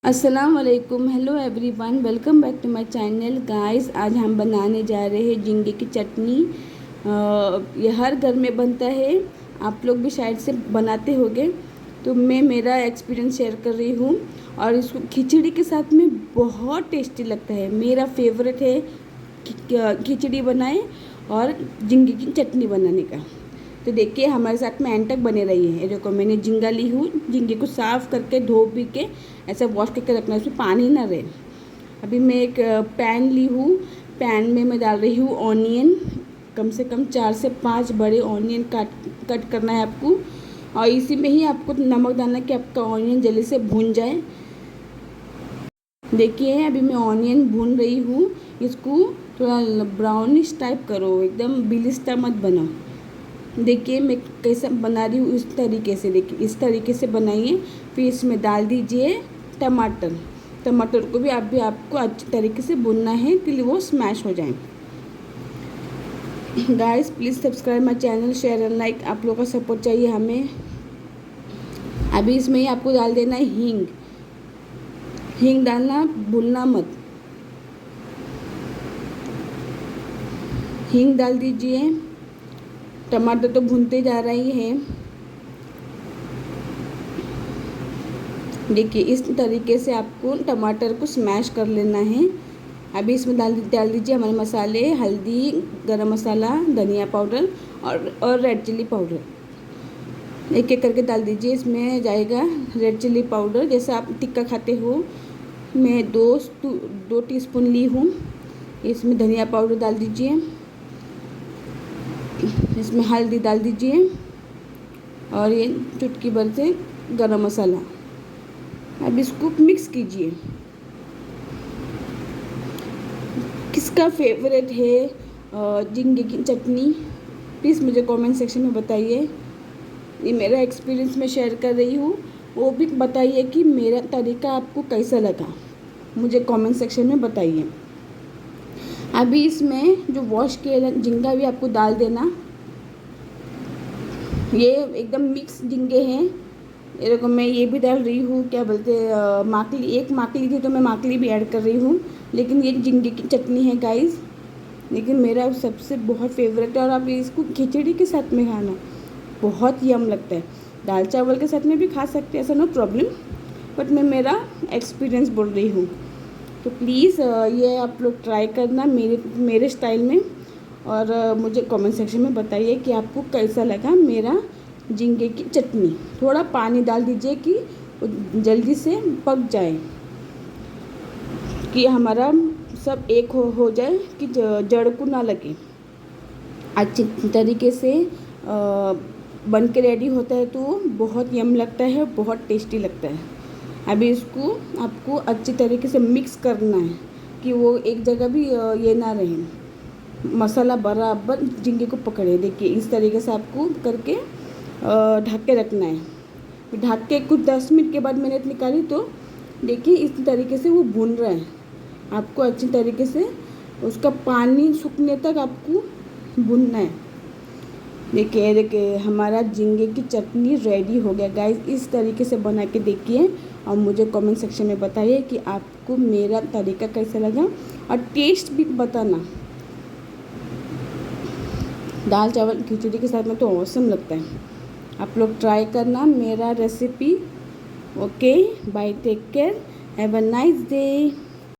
अस्सलाम वालेकुम, hello everyone, welcome back to my channel. Guys, आज हम बनाने जा रहे हैं झींगे की चटनी। ये हर घर में बनता है, आप लोग भी शायद से बनाते होंगे। तो मैं मेरा एक्सपीरियंस शेयर कर रही हूँ और इसको खिचड़ी के साथ में बहुत टेस्टी लगता है। मेरा फेवरेट है खिचड़ी बनाए और झींगे की चटनी बनाने का। तो देखिए हमारे साथ में एंड तक बने रही है। ये देखो, मैंने झींगा ली हूँ। झींगे को साफ़ करके धो पी के ऐसा वॉश करके रखना है, उसमें पानी ना रहे। अभी मैं एक पैन ली हूँ। पैन में मैं डाल रही हूँ ऑनियन। कम से कम 4 से 5 बड़े ऑनियन कट करना है आपको। और इसी में ही आपको नमक डालना है कि आपका ऑनियन जल्दी से भून जाए। देखिए अभी मैं ऑनियन भून रही हूँ। इसको थोड़ा ब्राउनिश टाइप करो, एकदम बिलिस्ता मत बनाओ। देखिए मैं कैसे बना रही हूँ, इस तरीके से। देखिए इस तरीके से बनाइए। फिर इसमें डाल दीजिए टमाटर। टमाटर को भी आपको अच्छी तरीके से भूनना है कि वो स्मैश हो जाए। Guys please subscribe my channel, share and like. आप लोगों का सपोर्ट चाहिए हमें। अभी इसमें ही आपको डाल देना है हींग। हींग डालना भूलना मत। हींग डाल दीजिए। टमाटर तो भूनते जा रही है। देखिए इस तरीके से आपको टमाटर को स्मैश कर लेना है। अभी इसमें डाल दीजिए हमारे मसाले, हल्दी, गरम मसाला, धनिया पाउडर और रेड चिल्ली पाउडर। एक एक करके डाल दीजिए। इसमें जाएगा रेड चिल्ली पाउडर, जैसे आप टिक्का खाते हो। मैं दो टीस्पून ली हूँ। इसमें धनिया पाउडर डाल दीजिए। इसमें हल्दी डाल दीजिए और ये चुटकी भर से गरम मसाला। अब इसको मिक्स कीजिए। किसका फेवरेट है झींगे की चटनी, प्लीज़ मुझे कमेंट सेक्शन में बताइए। ये मेरा एक्सपीरियंस मैं शेयर कर रही हूँ। वो भी बताइए कि मेरा तरीका आपको कैसा लगा, मुझे कमेंट सेक्शन में बताइए। अभी इसमें जो वॉश किया झींगा भी आपको डाल देना। ये एकदम मिक्स झींगे हैं। ये देखो मैं ये भी डाल रही हूँ, क्या बोलते हैं, माकली। एक माकली थी तो मैं माकली भी ऐड कर रही हूँ। लेकिन ये झींगे की चटनी है गाइस, लेकिन मेरा सबसे बहुत फेवरेट है। और आप इसको खिचड़ी के साथ में खाना बहुत यम लगता है। दाल चावल के साथ में भी खा सकते हैं, ऐसा नो प्रॉब्लम। बट मैं मेरा एक्सपीरियंस बोल रही हूँ। तो प्लीज़ ये आप लोग ट्राई करना मेरे स्टाइल में। और मुझे कमेंट सेक्शन में बताइए कि आपको कैसा लगा मेरा झींगे की चटनी। थोड़ा पानी डाल दीजिए कि जल्दी से पक जाए, कि हमारा सब एक हो जाए, कि जड़ को ना लगे। अच्छी तरीके से बन के रेडी होता है तो बहुत यम लगता है, बहुत टेस्टी लगता है। अभी इसको आपको अच्छी तरीके से मिक्स करना है कि वो एक जगह भी ये ना रहे, मसाला बराबर झींगे को पकड़े। देखिए इस तरीके से आपको करके ढक के रखना है। ढक के कुछ 10 मिनट के बाद मैंने निकाली तो देखिए इस तरीके से वो भून रहा है। आपको अच्छी तरीके से उसका पानी सूखने तक आपको भूनना है। देखिए हमारा झींगे की चटनी रेडी हो गया गाइस। इस तरीके से बना के देखिए और मुझे कमेंट सेक्शन में बताइए कि आपको मेरा तरीका कैसा लगा और टेस्ट भी बताना। दाल चावल खिचड़ी के साथ में तो ऑसम लगता है। आप लोग ट्राई करना मेरा recipe. Okay bye, take care, have a nice day.